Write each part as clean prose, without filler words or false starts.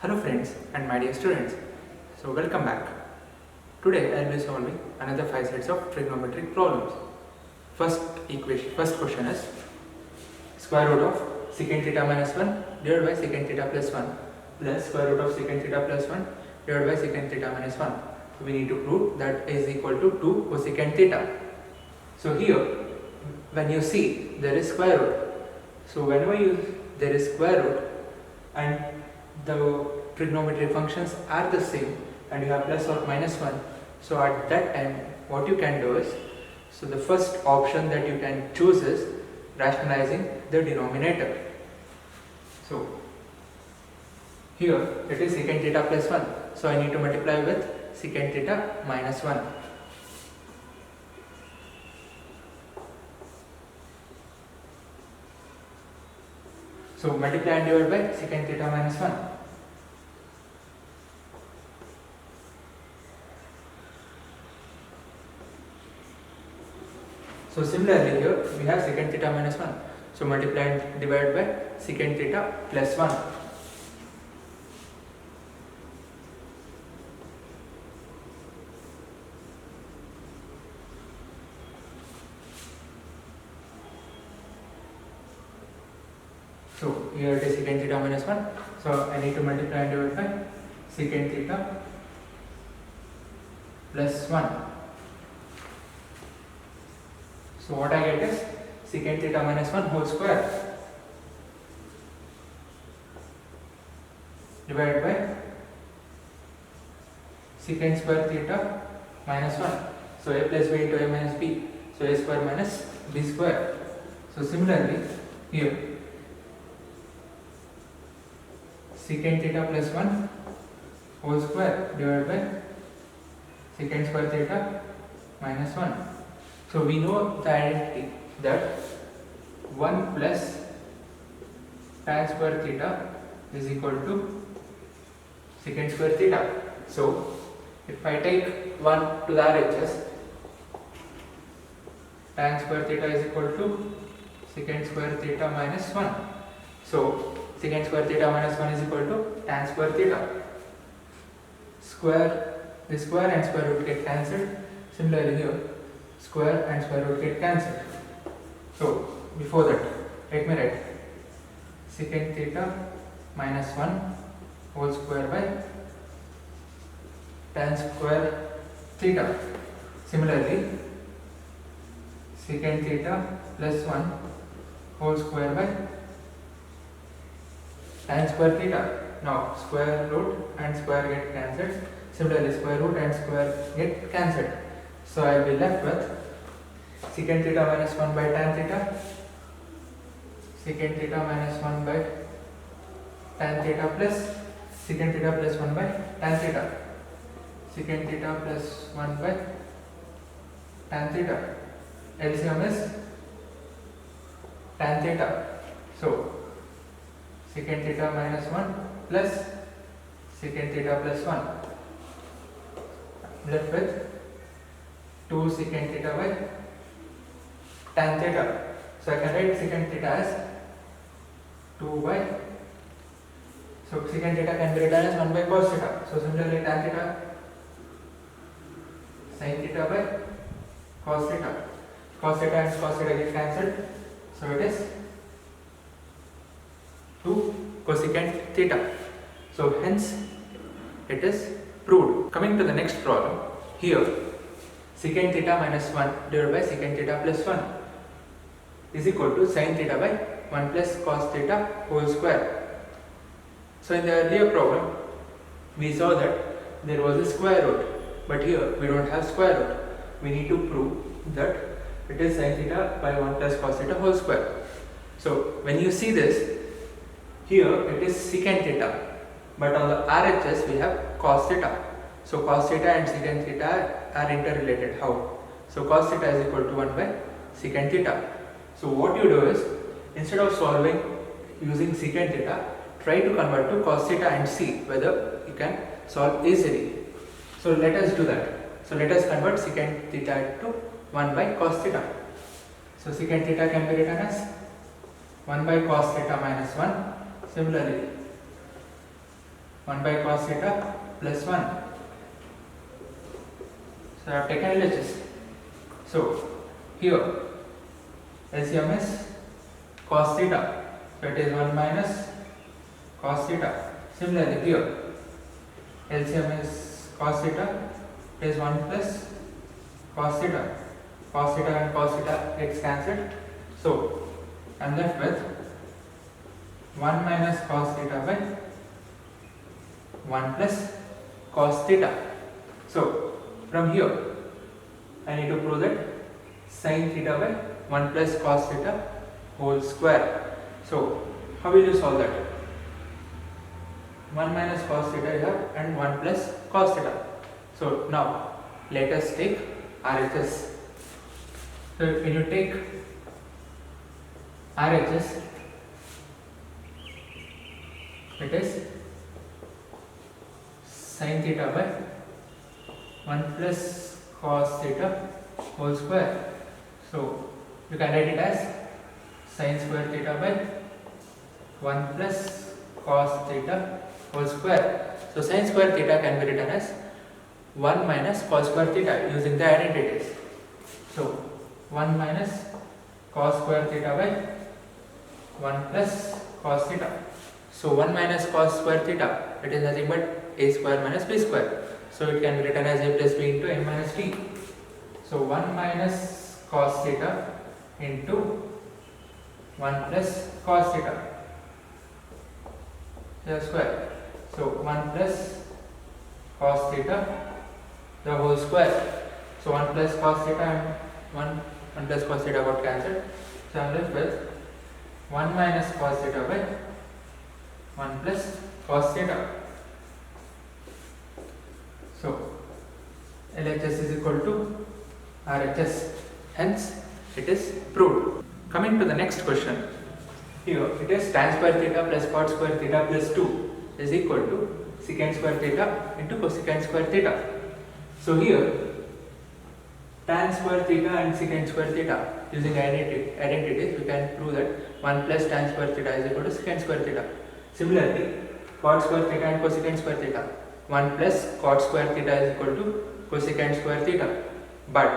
Hello friends and my dear students. So welcome back. Today I will be solving another 5 sets of trigonometric problems. First question is square root of secant theta minus 1 divided by secant theta plus 1 plus square root of secant theta plus 1 divided by secant theta minus 1. We need to prove that is equal to 2 cosecant theta. So here when you see there is square root. So whenever there is square root and the trigonometric functions are the same and you have plus or minus 1, so at that time what you can do is, so the first option that you can choose is rationalizing the denominator. So here it is secant theta plus 1, so I need to multiply with secant theta minus 1. So multiply and divide by secant theta minus 1. So similarly here we have secant theta minus 1. So multiply and divide by secant theta plus 1. So here it is secant theta minus 1. So I need to multiply and divide by secant theta plus 1. So what I get is secant theta minus 1 whole square divided by secant square theta minus 1. So a plus b into a minus b. So a square minus b square. So similarly here secant theta plus 1 whole square divided by secant square theta minus 1. So we know the identity that 1 plus tan square theta is equal to secant square theta. So if I take 1 to the RHS, tan square theta is equal to secant square theta minus 1. So secant square theta minus 1 is equal to tan square theta. The square and square root get cancelled. Similarly here, square and square root get cancelled. So before that, let me write secant theta minus 1 whole square by tan square theta. Similarly, secant theta plus 1 whole square by tan square theta. Now square root and square get cancelled. Similarly, square root and square get cancelled. So I will be left with secant theta minus 1 by tan theta, secant theta minus 1 by tan theta plus secant theta plus 1 by tan theta, secant theta plus 1 by tan theta. LCM is tan theta. So secant theta minus 1 plus secant theta plus 1. Left with 2 secant theta by tan theta. So I can write secant theta as 2 by, so secant theta can be written as 1 by cos theta. So similarly tan theta sin theta by cos theta. Cos theta and cos theta get cancelled. So it is 2 cosecant theta. So hence it is proved. Coming to the next problem, here secant theta minus 1 divided by secant theta plus 1 is equal to sin theta by 1 plus cos theta whole square. So in the earlier problem we saw that there was a square root, but here we don't have square root. We need to prove that it is sin theta by 1 plus cos theta whole square. So when you see this, here it is secant theta, but on the RHS we have cos theta. So cos theta and secant theta are interrelated. How? So cos theta is equal to 1 by secant theta. So what you do is, instead of solving using secant theta, try to convert to cos theta and see whether you can solve easily. So let us do that. So let us convert secant theta to 1 by cos theta. So secant theta can be written as 1 by cos theta minus 1. Similarly, 1 by cos theta plus 1. So I have taken LHS. So here LCM is cos theta. So it is 1 minus cos theta. Similarly here LCM is cos theta. It is 1 plus cos theta. Cos theta and cos theta gets cancelled. So I am left with 1 minus cos theta by 1 plus cos theta. So from here I need to prove that sin theta by 1 plus cos theta whole square. So how will you solve that? 1 minus cos theta you have and 1 plus cos theta. So now let us take RHS. So when you take RHS, it is sin theta by 1 plus cos theta whole square. So you can write it as sin square theta by 1 plus cos theta whole square. So sin square theta can be written as 1 minus cos square theta using the identities. So 1 minus cos square theta by 1 plus cos theta. So 1 minus cos square theta, it is nothing but a square minus b square. So it can be written as a plus b into a minus t. So 1 minus cos theta into 1 plus cos theta square. So 1 plus cos theta the whole square. So 1 plus cos theta and 1 plus cos theta got cancelled. So I am left with 1 minus cos theta by 1 plus cos theta. So LHS is equal to RHS. Hence it is proved. Coming to the next question. Here it is tan square theta plus cot square theta plus 2 is equal to secant square theta into cosecant square theta. So here tan square theta and secant square theta using identities we can prove that 1 plus tan square theta is equal to secant square theta. Similarly cot square theta and cosecant square theta, 1 plus cot square theta is equal to cosecant square theta. But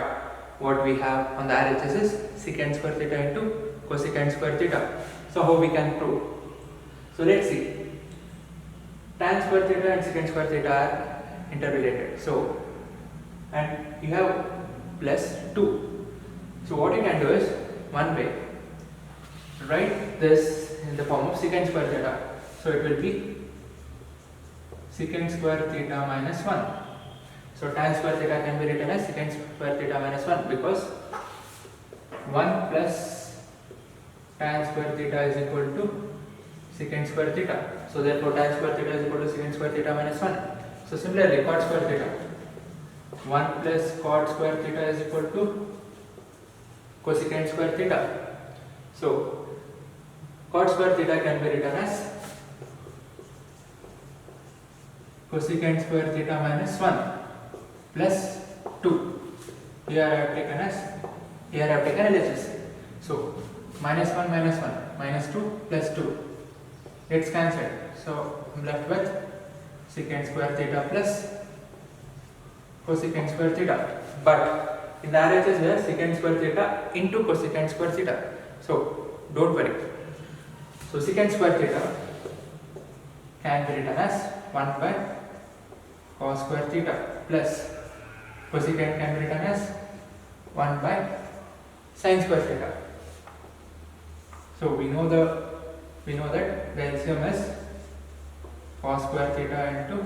what we have on the RHS is secant square theta into cosecant square theta. So how we can prove? So let's see. Tan square theta and secant square theta are interrelated. So and you have plus 2. So what you can do is one way, write this in the form of secant square theta. So it will be secant square theta minus 1. So tan square theta can be written as secant square theta minus 1 because 1 plus tan square theta is equal to secant square theta. So therefore tan square theta is equal to secant square theta minus 1. So similarly cot square theta, 1 plus cot square theta is equal to cosecant square theta. So cot square theta can be written as cosecant square theta minus 1 plus 2. Here I have taken LHS. So minus 1 minus 1 minus 2 plus 2 gets cancelled. So I am left with secant square theta plus cosecant square theta. But in the RHS we have secant square theta into cosecant square theta. So don't worry. So secant square theta can be written as 1 by cos square theta plus cosecant can be written as 1 by sin square theta. So we know that the LCM is cos square theta into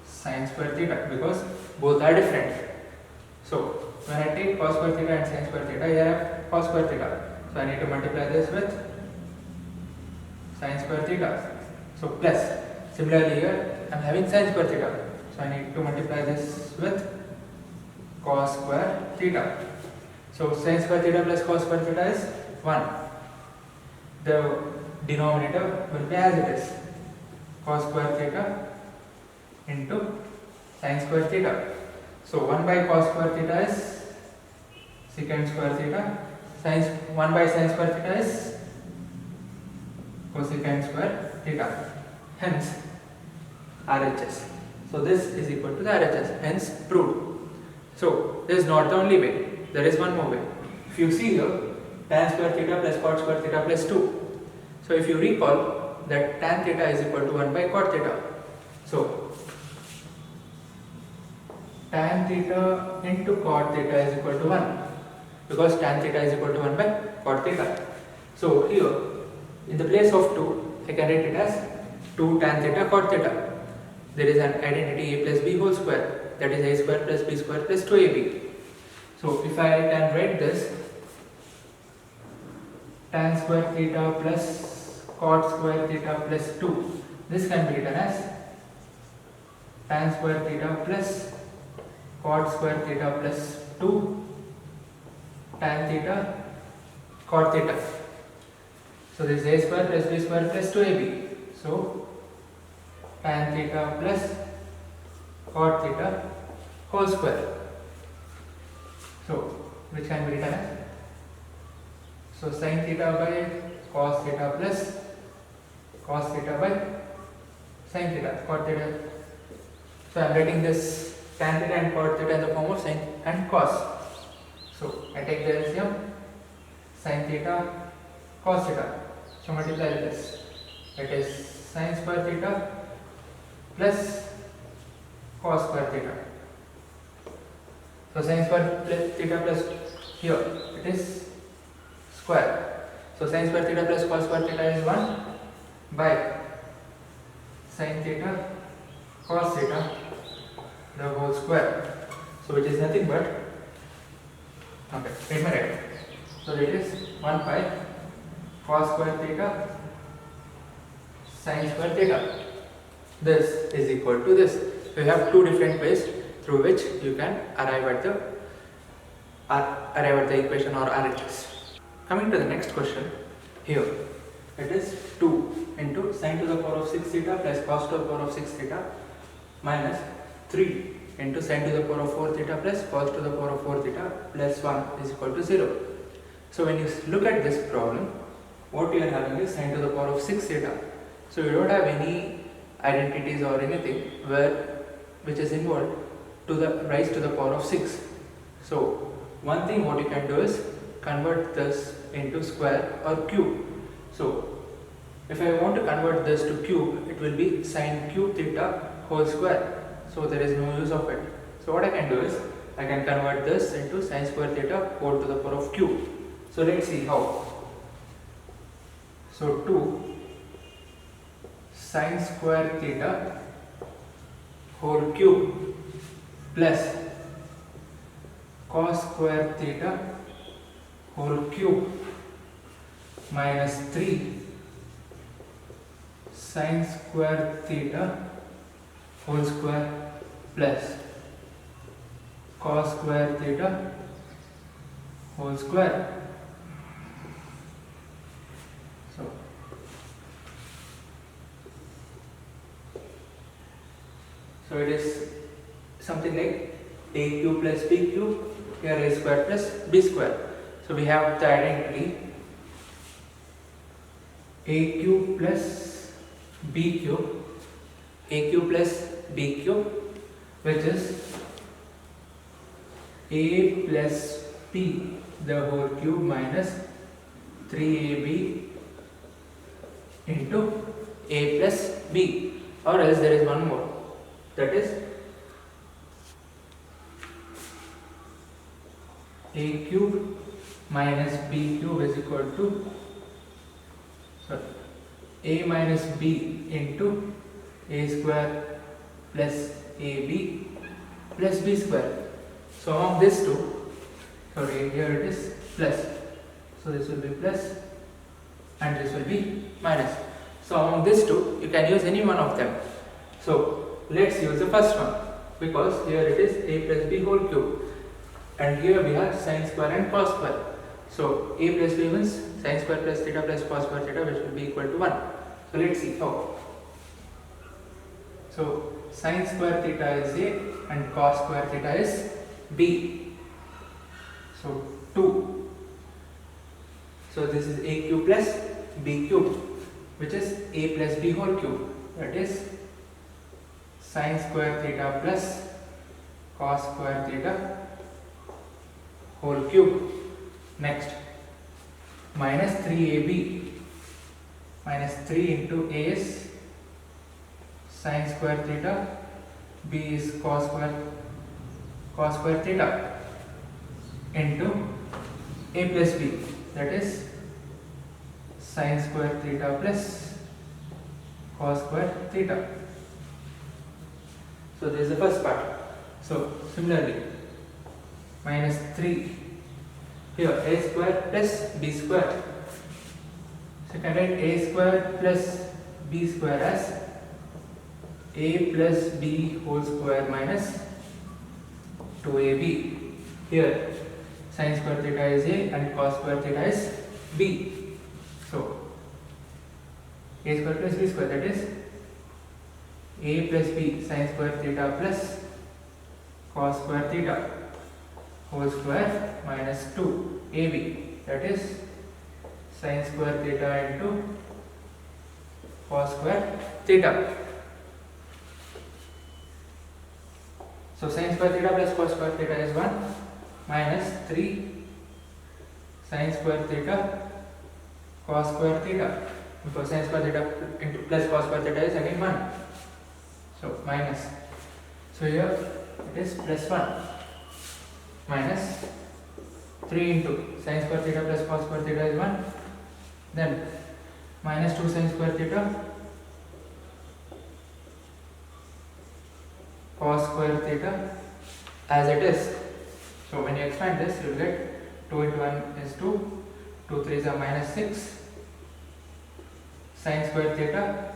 sin square theta because both are different. So when I take cos square theta and sin square theta, here I have cos square theta. So I need to multiply this with sin square theta. So plus, similarly here I am having sin square theta. So I need to multiply this with cos square theta. So sin square theta plus cos square theta is 1. The denominator will be as it is, cos square theta into sin square theta. So 1 by cos square theta is secant square theta, 1 by sin square theta is cosecant square theta. Hence RHS. So this is equal to the RHS, hence proved. So this is not the only way, there is one more way. If you see here, tan square theta plus cot square theta plus 2. So if you recall that tan theta is equal to 1 by cot theta. So tan theta into cot theta is equal to 1 because tan theta is equal to 1 by cot theta. So here in the place of 2 I can write it as 2 tan theta cot theta. There is an identity a plus b whole square, that is a square plus b square plus 2ab. So if I can write this tan square theta plus cot square theta plus 2, this can be written as tan square theta plus cot square theta plus 2 tan theta cot theta. So this is a square plus b square plus 2ab. So tan theta plus cot theta whole square. So which can be written as, so sin theta by cos theta plus cos theta by sin theta cot theta. So I am writing this tan theta and cot theta in the form of sin and cos. So I take the LCM, sin theta cos theta. So multiply this. It is sin square theta plus cos square theta. So sin square theta plus here it is square. So sin square theta plus cos square theta is 1 by sin theta cos theta the whole square. So which is nothing but, okay, take my right. So it is 1 by cos square theta sin square theta. This is equal to this. So you have two different ways through which you can arrive at the equation or RHS. Coming to the next question, here it is 2 into sin to the power of 6 theta plus cos to the power of 6 theta minus 3 into sin to the power of 4 theta plus cos to the power of 4 theta plus 1 is equal to 0. So when you look at this problem, what you are having is sin to the power of 6 theta. So you don't have any identities or anything which is involved to the rise to the power of 6. So one thing what you can do is convert this into square or cube. So if I want to convert this to cube, it will be sin cube theta whole square. So there is no use of it. So what I can do is I can convert this into sin square theta whole to the power of cube. So let's see how. So 2 sin square theta whole cube plus cos square theta whole cube minus 3 sin square theta whole square plus cos square theta whole square. So it is something like a cube plus b cube, here a square plus b square. So we have the identity a cube plus b cube, a cube plus b cube, which is a plus b the whole cube minus 3ab into a plus b, or else there is one more, that is a cube minus b cube is equal to a minus b into a square plus ab plus b square. So among these two, sorry, here it is plus, so this will be plus and this will be minus. So among these two you can use any one of them. So let's use the first one, because here it is a plus b whole cube and here we have sin square and cos square. So a plus b means sin square plus theta plus cos square theta, which will be equal to 1. So let's see how. So sin square theta is a and cos square theta is b. So 2. So this is a cube plus b cube, which is a plus b whole cube, that is sin square theta plus cos square theta whole cube. Next, minus 3ab minus 3 into a is sin square theta, b is cos square theta into a plus b, that is sin square theta plus cos square theta. So this is the first part. So similarly, minus 3 here, a square plus b square. So you can write a square plus b square as a plus b whole square minus 2ab. Here sin square theta is a and cos square theta is b. So a square plus b square, that is a plus b sin square theta plus cos square theta whole square minus 2ab, that is sin square theta into cos square theta. So sin square theta plus cos square theta is 1 minus 3 sin square theta cos square theta, because sin square theta into plus cos square theta is again 1. So minus. So here it is plus 1 minus 3 into sin square theta plus cos square theta is 1. Then minus 2 sin square theta cos square theta as it is. So when you expand this, you will get 2 into 1 is 2, 2 3s are minus 6 sin square theta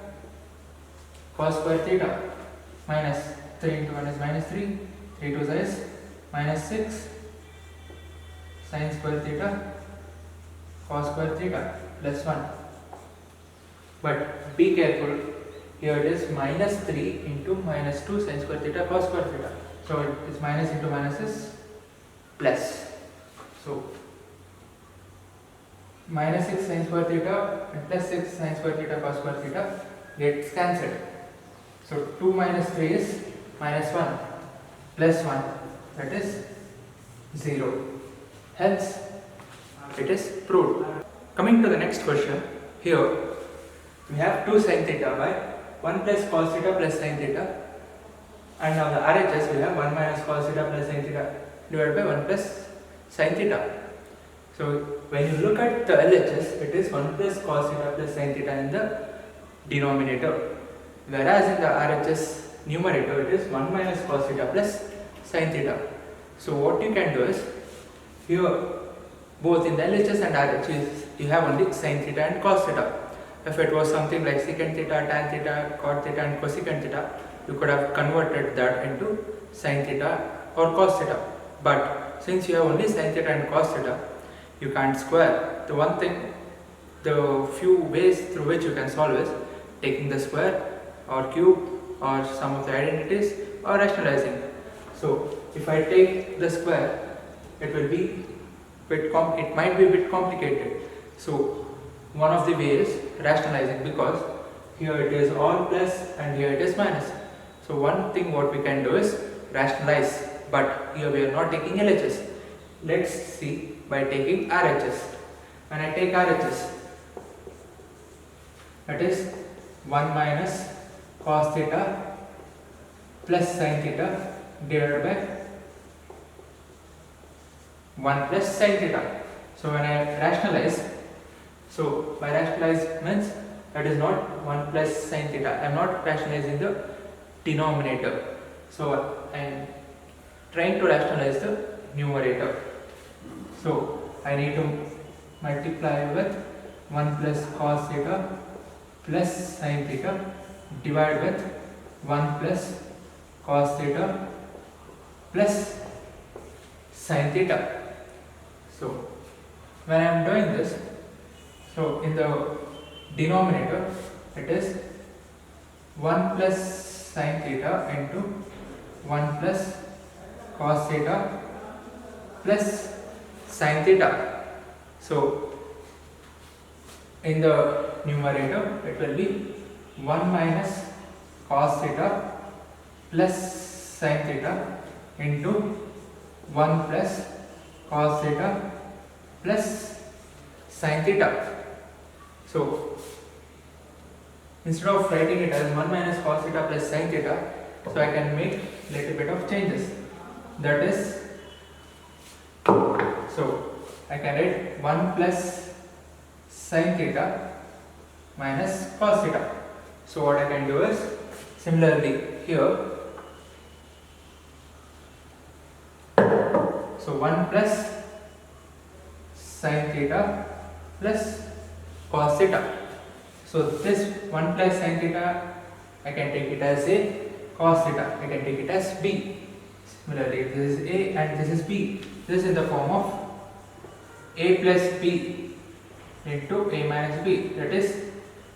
cos square theta minus 3 into 1 is minus 3, 3 2s is minus 6 sin square theta cos square theta plus 1. But be careful, here it is minus 3 into minus 2 sin square theta cos square theta. So it is minus into minus is plus. So minus 6 sin square theta and plus 6 sin square theta cos square theta gets cancelled. So 2 minus 3 is minus 1 plus 1, that is 0. Hence it is proved. Coming to the next question, here we have 2 sin theta by 1 plus cos theta plus sin theta, and now the RHS we have 1 minus cos theta plus sin theta divided by 1 plus sin theta. So when you look at the LHS, it is 1 plus cos theta plus sin theta in the denominator, whereas in the RHS numerator it is 1 minus cos theta plus sin theta. So what you can do is, here both in the LHS and RHS you have only sin theta and cos theta. If it was something like secant theta, tan theta, cot theta and cosecant theta, you could have converted that into sin theta or cos theta. But since you have only sin theta and cos theta, you can't square. The one thing, the few ways through which you can solve is taking the square or cube or some of the identities or rationalizing. So if I take the square, it will be it might be a bit complicated. So one of the ways is rationalizing, because here it is all plus and here it is minus. So one thing what we can do is rationalize, but here we are not taking LHS. Let's see by taking RHS. When I take RHS, that is 1 minus cos theta plus sin theta divided by 1 plus sin theta. So when I rationalize, so by rationalize means that is not 1 plus sin theta. I am not rationalizing the denominator. So I am trying to rationalize the numerator. So I need to multiply with 1 plus cos theta plus sin theta divided with 1 plus cos theta plus sin theta. So when I am doing this, so in the denominator it is 1 plus sin theta into 1 plus cos theta plus sin theta. So in the numerator it will be 1 minus cos theta plus sin theta into 1 plus cos theta plus sin theta. So instead of writing it as 1 minus cos theta plus sin theta, so I can make little bit of changes. That is, so I can write 1 plus sin theta minus cos theta. So what I can do is, similarly here, so 1 plus sin theta plus cos theta. So this 1 plus sin theta, I can take it as a cos theta, I can take it as b. Similarly, this is a and this is b. This is in the form of a plus b into a minus b, that is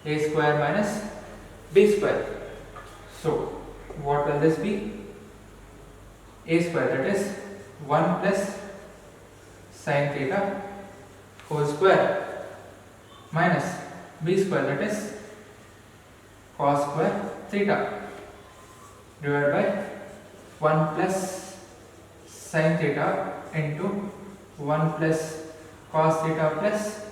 a square minus b square. So what will this be? A square, that is 1 plus sin theta whole square minus b square, that is cos square theta, divided by 1 plus sin theta into 1 plus cos theta plus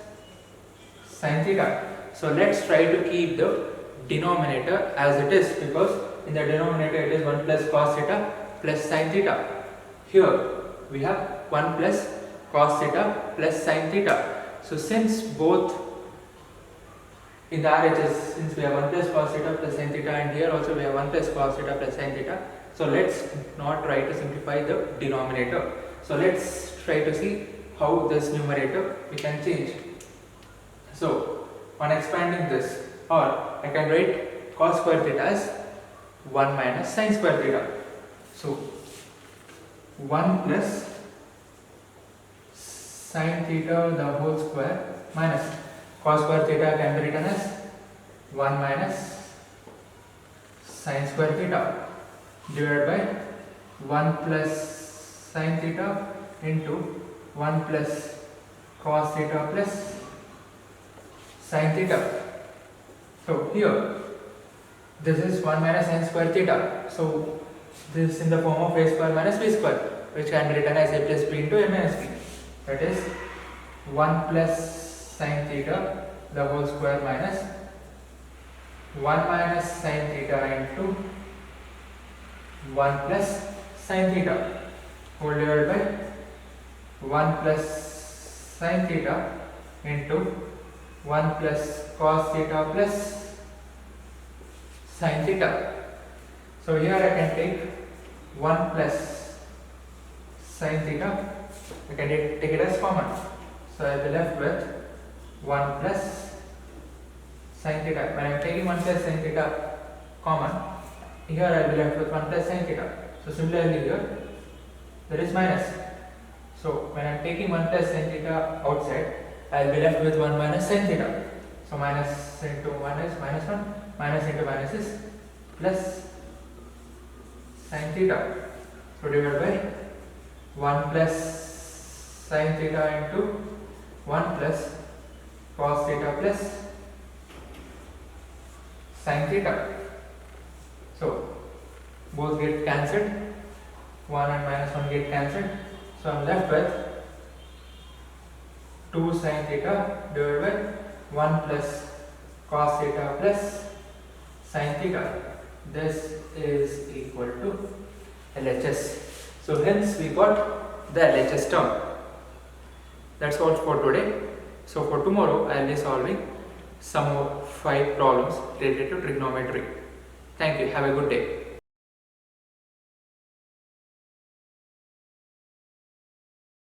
sin theta. So let's try to keep the denominator as it is, because in the denominator it is 1 plus cos theta plus sin theta. Here we have 1 plus cos theta plus sin theta. So since both in the RHS, since we have 1 plus cos theta plus sin theta, and here also we have 1 plus cos theta plus sin theta, so let's not try to simplify the denominator. So let's try to see how this numerator we can change. So on expanding this, or I can write cos square theta as 1 minus sin square theta. So 1 plus sin theta the whole square minus cos square theta can be written as 1 minus sin square theta, divided by 1 plus sin theta into 1 plus cos theta plus sin theta. So here this is 1 minus sin square theta. So this is in the form of a square minus b square, which can be written as a plus b into a minus b. That is 1 plus sin theta the whole square minus 1 minus sin theta into 1 plus sin theta whole divided by 1 plus sin theta into 1 plus cos theta plus sin theta. So here I can take 1 plus sin theta, I can take it as common. So I will be left with 1 plus sin theta. When I am taking 1 plus sin theta common, here I will be left with 1 plus sin theta. So similarly here there is minus. So when I am taking 1 plus sin theta outside, I will be left with 1 minus sin theta. So minus into minus, minus 1, minus into minus is plus sin theta. So divided by 1 plus sin theta into 1 plus cos theta plus sin theta. So both get cancelled, 1 and minus 1 get cancelled. So I am left with 2 sin theta divided by 1 plus cos theta plus sin theta. This is equal to LHS. So hence we got the LHS term. That's all for today. So for tomorrow I will be solving some more 5 problems related to trigonometry. Thank you. Have a good day.